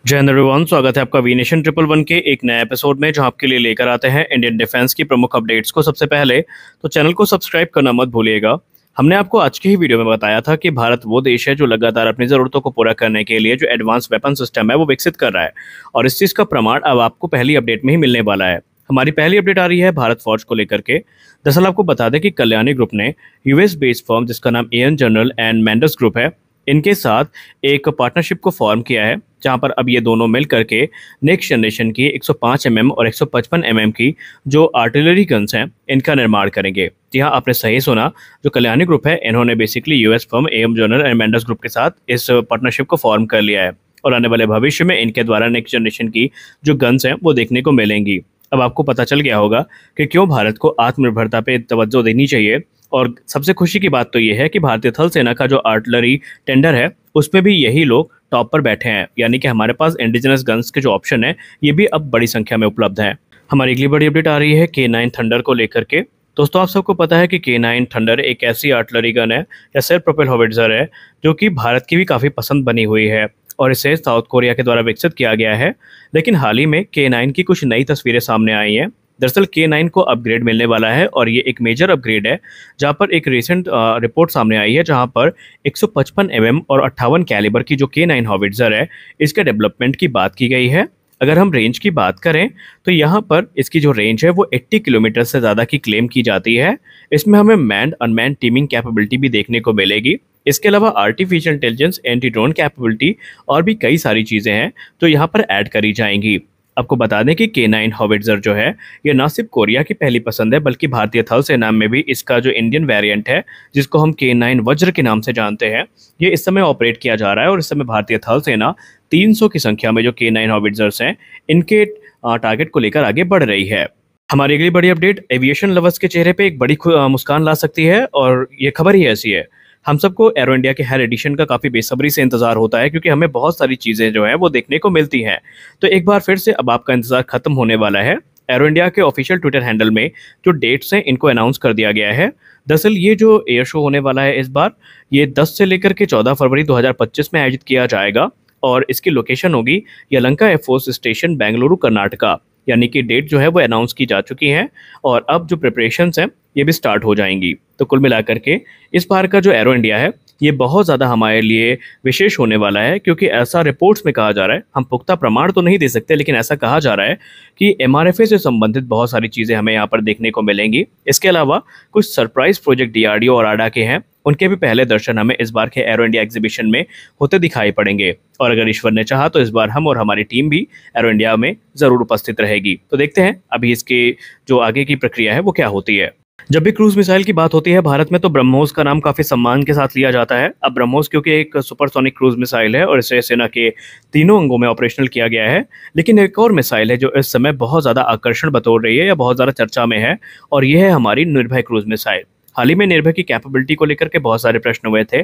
जय हिंद एवरीवन, स्वागत है आपका वी नेशन ट्रिपल वन के एक नए एपिसोड में, जो आपके लिए लेकर आते हैं इंडियन डिफेंस की प्रमुख अपडेट्स को। सबसे पहले तो चैनल को सब्सक्राइब करना मत भूलिएगा। हमने आपको आज की ही वीडियो में बताया था कि भारत वो देश है जो लगातार अपनी ज़रूरतों को पूरा करने के लिए जो एडवांस वेपन सिस्टम है वो विकसित कर रहा है, और इस चीज़ का प्रमाण अब आपको पहली अपडेट में ही मिलने वाला है। हमारी पहली अपडेट आ रही है भारत फौज को लेकर के। दरअसल आपको बता दें कि कल्याणी ग्रुप ने यूएस बेस्ड फर्म जिसका नाम AN General and Mends group है, इनके साथ एक पार्टनरशिप को फॉर्म किया है, जहां पर अब ये दोनों मिल करके नेक्स्ट जनरेशन की 105 और 155 की जो आर्टिलरी गन्स हैं इनका निर्माण करेंगे। जी हाँ, आपने सही सुना। जो कल्याणी ग्रुप है इन्होंने basically US firm AN General and Mends group के साथ इस पार्टनरशिप को फॉर्म कर लिया है, और आने वाले भविष्य में इनके द्वारा नेक्स्ट जनरेशन की जो गन्स हैं वो देखने को मिलेंगी। अब आपको पता चल गया होगा कि क्यों भारत को आत्मनिर्भरता पे तवज्जो देनी चाहिए। और सबसे खुशी की बात तो ये है कि भारतीय थल सेना का जो आर्टिलरी टेंडर है उसमें भी यही लोग टॉप पर बैठे हैं, यानी कि हमारे पास इंडिजिनस गन्स के जो ऑप्शन है ये भी अब बड़ी संख्या में उपलब्ध है। हमारी अगली बड़ी अपडेट आ रही है K9 थंडर को लेकर के। दोस्तों, आप सबको पता है कि K9 थंडर एक ऐसी आर्टिलरी गन है या सेल्फ प्रोपेल होविट्जर है जो कि भारत की भी काफ़ी पसंद बनी हुई है, और इसे साउथ कोरिया के द्वारा विकसित किया गया है। लेकिन हाल ही में K9 की कुछ नई तस्वीरें सामने आई हैं। दरअसल K9 को अपग्रेड मिलने वाला है, और ये एक मेजर अपग्रेड है, जहां पर एक रिसेंट रिपोर्ट सामने आई है जहां पर 155 और 58 कैलिबर की जो K9 हॉविट्जर है इसके डेवलपमेंट की बात की गई है। अगर हम रेंज की बात करें तो यहाँ पर इसकी जो रेंज है वो 80 किलोमीटर से ज़्यादा की क्लेम की जाती है। इसमें हमें मैन्ड अनमैन्ड टीमिंग कैपेबिलिटी भी देखने को मिलेगी। इसके अलावा artificial intelligence, anti drone capability और भी कई सारी चीज़ें हैं तो यहाँ पर ऐड करी जाएंगी। आपको बता दें कि K9 हॉविट्जर जो है ये ना सिर्फ कोरिया की पहली पसंद है, बल्कि भारतीय थल सेना में भी इसका जो इंडियन वेरिएंट है जिसको हम K9 वज्र के नाम से जानते हैं, ये इस समय ऑपरेट किया जा रहा है। और इस समय भारतीय थल सेना 300 की संख्या में जो K9 हॉविट्जर्स हैं इनके टारगेट को लेकर आगे बढ़ रही है। हमारी अगली बड़ी अपडेट एविएशन लवर्स के चेहरे पे एक बड़ी मुस्कान ला सकती है, और ये खबर ही ऐसी है। हम सबको एरो इंडिया के हर एडिशन का काफ़ी बेसब्री से इंतजार होता है, क्योंकि हमें बहुत सारी चीज़ें जो है वो देखने को मिलती हैं। तो एक बार फिर से अब आपका इंतजार खत्म होने वाला है। एरो इंडिया के ऑफिशियल ट्विटर हैंडल में जो डेट्स हैं इनको अनाउंस कर दिया गया है। दरअसल ये जो एयर शो होने वाला है इस बार, ये 10 से लेकर के 14 फरवरी 2025 में आयोजित किया जाएगा, और इसकी लोकेशन होगी यलंका एयरफोर्स स्टेशन, बेंगलुरु, कर्नाटका। यानी कि डेट जो है वो अनाउंस की जा चुकी हैं, और अब जो प्रिपरेशंस हैं ये भी स्टार्ट हो जाएंगी। तो कुल मिलाकर के इस बार का जो एरो इंडिया है ये बहुत ज़्यादा हमारे लिए विशेष होने वाला है, क्योंकि ऐसा रिपोर्ट्स में कहा जा रहा है, हम पुख्ता प्रमाण तो नहीं दे सकते लेकिन ऐसा कहा जा रहा है कि एमआरएफए से संबंधित बहुत सारी चीज़ें हमें यहाँ पर देखने को मिलेंगी। इसके अलावा कुछ सरप्राइज प्रोजेक्ट डीआरडीओ और आडा के हैं, उनके भी पहले दर्शन हमें इस बार के एरो इंडिया एग्जीबिशन में होते दिखाई पड़ेंगे। और अगर ईश्वर ने चाहा तो इस बार हम और हमारी टीम भी एरो इंडिया में ज़रूर उपस्थित रहेगी। तो देखते हैं अभी इसके जो आगे की प्रक्रिया है वो क्या होती है। जब भी क्रूज मिसाइल की बात होती है भारत में तो ब्रह्मोस का नाम काफ़ी सम्मान के साथ लिया जाता है। अब ब्रह्मोस क्योंकि एक सुपरसोनिक क्रूज मिसाइल है और इसे सेना के तीनों अंगों में ऑपरेशनल किया गया है, लेकिन एक और मिसाइल है जो इस समय बहुत ज़्यादा आकर्षण बटोर रही है या बहुत ज़्यादा चर्चा में है, और यह है हमारी निर्भय क्रूज मिसाइल। हाल ही में निर्भय की कैपेबिलिटी को लेकर के बहुत सारे प्रश्न हुए थे,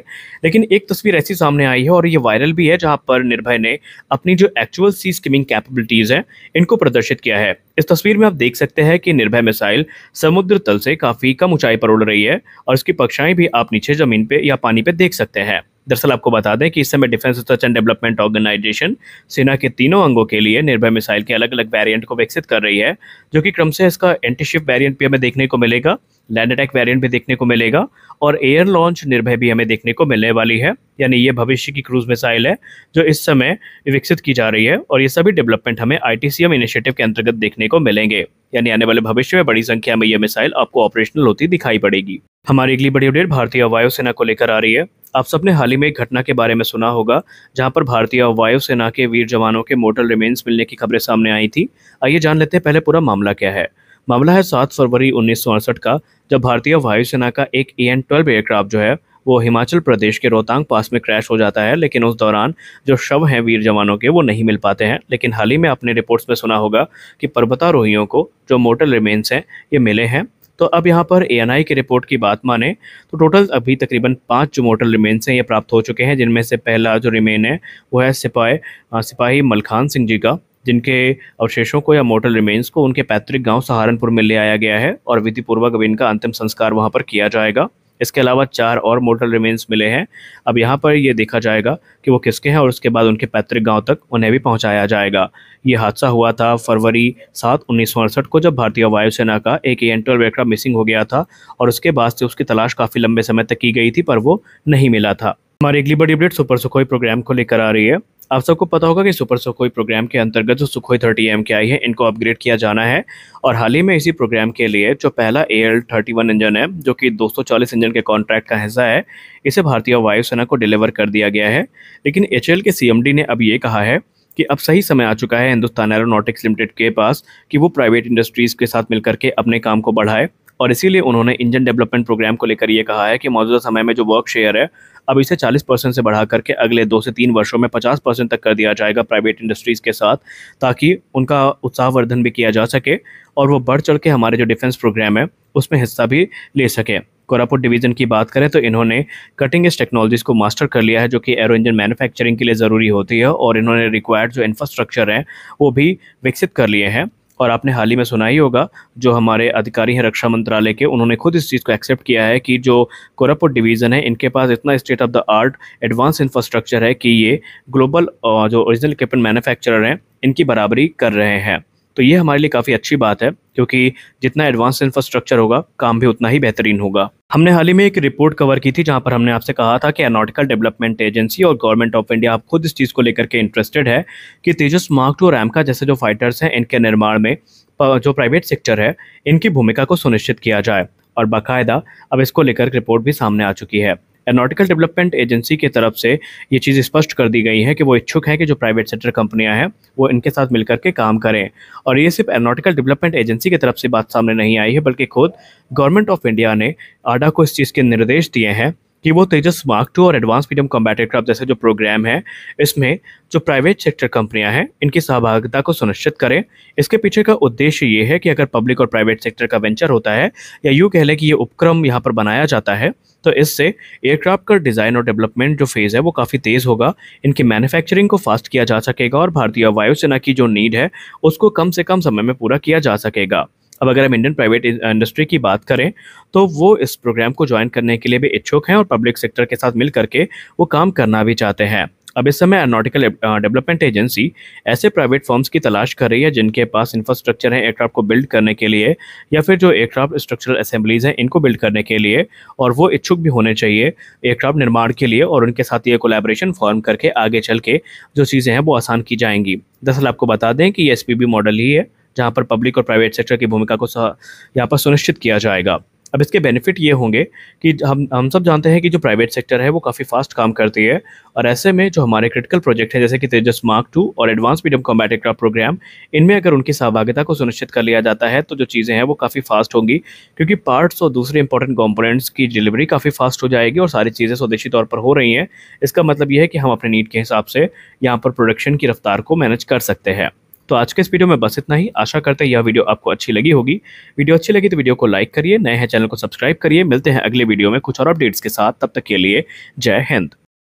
लेकिन एक तस्वीर ऐसी सामने आई है और ये वायरल भी है, जहां पर निर्भय ने अपनी जो एक्चुअल सी स्किमिंग कैपेबिलिटीज हैं इनको प्रदर्शित किया है। इस तस्वीर में आप देख सकते हैं कि निर्भय मिसाइल समुद्र तल से काफी कम ऊंचाई पर उड़ रही है, और इसकी कक्षाएं भी आप नीचे जमीन पे या पानी पे देख सकते हैं। दरअसल आपको बता दें कि इस समय defence research and development organisation सेना के तीनों अंगों के लिए निर्भय मिसाइल के अलग अलग वेरिएंट को विकसित कर रही है, जो कि क्रम से इसका एंटी शिप वेरिएंट भी हमें देखने को मिलेगा, लैंड अटैक वेरिएंट भी देखने को मिलेगा, और एयर लॉन्च निर्भय भी हमें देखने को मिलने वाली है। यानी ये भविष्य की क्रूज मिसाइल है जो इस समय विकसित की जा रही है, और ये सभी डेवलपमेंट हमें आईटीसीएम इनिशिएटिव के अंतर्गत देखने को मिलेंगे। यानी आने वाले भविष्य में बड़ी संख्या में ये मिसाइल आपको ऑपरेशनल होती दिखाई पड़ेगी। हमारी अगली बड़ी अपडेट भारतीय वायुसेना को लेकर आ रही है। आप सबने हाल ही में एक घटना के बारे में सुना होगा, जहां पर भारतीय वायुसेना के वीर जवानों के मोर्टल रिमेन्स मिलने की खबरें सामने आई थी। आइए जान लेते हैं पहले पूरा मामला क्या है। मामला है 7 फरवरी 1968 का, जब भारतीय वायुसेना का एक AN-12 एयरक्राफ्ट जो है वो हिमाचल प्रदेश के रोहतांग पास में क्रैश हो जाता है, लेकिन उस दौरान जो शव हैं वीर जवानों के वो नहीं मिल पाते हैं। लेकिन हाल ही में आपने रिपोर्ट्स में सुना होगा कि पर्वतारोहियों को जो मोर्टल रिमेन्स हैं ये मिले हैं। तो अब यहाँ पर ANI की रिपोर्ट की बात माने तो टोटल अभी तकरीबन 5 जो मोर्टल रिमेन्स हैं ये प्राप्त हो चुके हैं, जिनमें से पहला जो रिमेन है वो है सिपाही मलखान सिंह जी का, जिनके अवशेषों को या मोर्टल रिमेन्स को उनके पैतृक गांव सहारनपुर में ले आया गया है, और विधिपूर्वक अब इनका अंतिम संस्कार वहां पर किया जाएगा। इसके अलावा 4 और मोर्टल रिमेन्स मिले हैं। अब यहाँ पर ये देखा जाएगा कि वो किसके हैं और उसके बाद उनके पैतृक गांव तक उन्हें भी पहुंचाया जाएगा। ये हादसा हुआ था फरवरी 7, 1968 को, जब भारतीय वायुसेना का एक AN-12 एयरक्राफ्ट मिसिंग हो गया था और उसके बाद से उसकी तलाश काफ़ी लंबे समय तक की गई थी, पर वो नहीं मिला था। हमारी अगली बड़ी अपडेट सुपर सुखोई प्रोग्राम को लेकर आ रही है। आप सबको पता होगा कि सुपर सुखोई प्रोग्राम के अंतर्गत जो सुखोई 30M के आई है, इनको अपग्रेड किया जाना है। और हाल ही में इसी प्रोग्राम के लिए जो पहला AL-31 इंजन है, जो कि 240 इंजन के कॉन्ट्रैक्ट का हिस्सा है, इसे भारतीय वायुसेना को डिलीवर कर दिया गया है। लेकिन HAL के CMD ने अब ये कहा है कि अब सही समय आ चुका है हिंदुस्तान एरोनॉटिक्स लिमिटेड के पास कि वो प्राइवेट इंडस्ट्रीज़ के साथ मिलकर के अपने काम को बढ़ाए। और इसीलिए उन्होंने इंजन डेवलपमेंट प्रोग्राम को लेकर ये कहा है कि मौजूदा समय में जो वर्क शेयर है, अब इसे 40% से बढ़ा करके अगले 2 से 3 वर्षों में 50% तक कर दिया जाएगा प्राइवेट इंडस्ट्रीज़ के साथ, ताकि उनका उत्साहवर्धन भी किया जा सके और वो बढ़ चढ़ के हमारे जो डिफेंस प्रोग्राम है उसमें हिस्सा भी ले सके। कोरापुट डिवीज़न की बात करें तो इन्होंने कटिंग एज टेक्नोलॉजीज़ को मास्टर कर लिया है, जो कि एरो इंजन मैन्युफैक्चरिंग के लिए ज़रूरी होती है, और इन्होंने रिक्वायर्ड जो इंफ्रास्ट्रक्चर है वो भी विकसित कर लिए हैं। और आपने हाल ही में सुना ही होगा, जो हमारे अधिकारी हैं रक्षा मंत्रालय के, उन्होंने खुद इस चीज़ को एक्सेप्ट किया है कि जो कोरापुट डिवीज़न है, इनके पास इतना state of the art advance infrastructure है कि ये ग्लोबल जो ओरिजिनल इक्विपमेंट मैन्युफैक्चरर हैं, इनकी बराबरी कर रहे हैं। तो ये हमारे लिए काफ़ी अच्छी बात है, क्योंकि जितना एडवांस इंफ्रास्ट्रक्चर होगा, काम भी उतना ही बेहतरीन होगा। हमने हाल ही में एक रिपोर्ट कवर की थी, जहां पर हमने आपसे कहा था कि एरोनॉटिकल डेवलपमेंट एजेंसी और गवर्नमेंट ऑफ इंडिया आप खुद इस चीज़ को लेकर के इंटरेस्टेड है कि तेजस मार्क 2 और AMCA जैसे जो फाइटर्स हैं, इनके निर्माण में जो प्राइवेट सेक्टर है, इनकी भूमिका को सुनिश्चित किया जाए। और बाकायदा अब इसको लेकर रिपोर्ट भी सामने आ चुकी है। एरोनॉटिकल डेवलपमेंट एजेंसी की तरफ से ये चीज़ स्पष्ट कर दी गई है कि वो इच्छुक है कि जो प्राइवेट सेक्टर कंपनियां हैं वो इनके साथ मिलकर के काम करें। और ये सिर्फ एरोनॉटिकल डेवलपमेंट एजेंसी की तरफ से बात सामने नहीं आई है, बल्कि खुद गवर्नमेंट ऑफ इंडिया ने आडा को इस चीज़ के निर्देश दिए हैं कि वो तेजस मार्क 2 और एडवांस मीडियम कॉम्बैट एयरक्राफ्ट जैसे जो प्रोग्राम है, इसमें जो प्राइवेट सेक्टर कंपनियां हैं, इनकी सहभागिता को सुनिश्चित करें। इसके पीछे का उद्देश्य ये है कि अगर पब्लिक और प्राइवेट सेक्टर का वेंचर होता है, या यूँ कह लें कि ये उपक्रम यहाँ पर बनाया जाता है, तो इससे एयरक्राफ्ट का डिज़ाइन और डेवलपमेंट जो फेज़ है वो काफ़ी तेज़ होगा, इनकी मैन्युफैक्चरिंग को फास्ट किया जा सकेगा और भारतीय वायुसेना की जो नीड है उसको कम से कम समय में पूरा किया जा सकेगा। अब अगर हम इंडियन प्राइवेट इंडस्ट्री की बात करें, तो वो इस प्रोग्राम को ज्वाइन करने के लिए भी इच्छुक हैं और पब्लिक सेक्टर के साथ मिल करके वो काम करना भी चाहते हैं। अब इस समय एरोनॉटिकल डेवलपमेंट एजेंसी ऐसे प्राइवेट फर्म्स की तलाश कर रही है जिनके पास इंफ्रास्ट्रक्चर है एयरक्राफ्ट को बिल्ड करने के लिए, या फिर जो एयरक्राफ्ट स्ट्रक्चरल असेंबलीज हैं इनको बिल्ड करने के लिए, और वो इच्छुक भी होने चाहिए एयरक्राफ्ट निर्माण के लिए, और उनके साथ ये कोलैबोरेशन फॉर्म करके आगे चल के जो चीज़ें हैं वो आसान की जाएंगी। दरअसल आपको बता दें कि ये SPB मॉडल ही है, जहाँ पर पब्लिक और प्राइवेट सेक्टर की भूमिका को यहाँ पर सुनिश्चित किया जाएगा। अब इसके बेनिफिट ये होंगे कि हम सब जानते हैं कि जो प्राइवेट सेक्टर है वो काफ़ी फास्ट काम करती है, और ऐसे में जो हमारे क्रिटिकल प्रोजेक्ट है जैसे कि तेजस मार्क 2 और advance medium combat aircraft programme, इनमें अगर उनकी सहभागिता को सुनिश्चित कर लिया जाता है तो जो चीज़ें हैं वो काफ़ी फास्ट होंगी, क्योंकि पार्ट्स और दूसरे इंपॉर्टेंट कंपोनेंट्स की डिलीवरी काफ़ी फास्ट हो जाएगी और सारी चीज़ें स्वदेशी तौर पर हो रही हैं। इसका मतलब ये है कि हम अपने नीड के हिसाब से यहाँ पर प्रोडक्शन की रफ्तार को मैनेज कर सकते हैं। तो आज के इस वीडियो में बस इतना ही। आशा करते हैं यह वीडियो आपको अच्छी लगी होगी। वीडियो अच्छी लगी तो वीडियो को लाइक करिए, नए हैं चैनल को सब्सक्राइब करिए। मिलते हैं अगले वीडियो में कुछ और अपडेट्स के साथ, तब तक के लिए जय हिंद।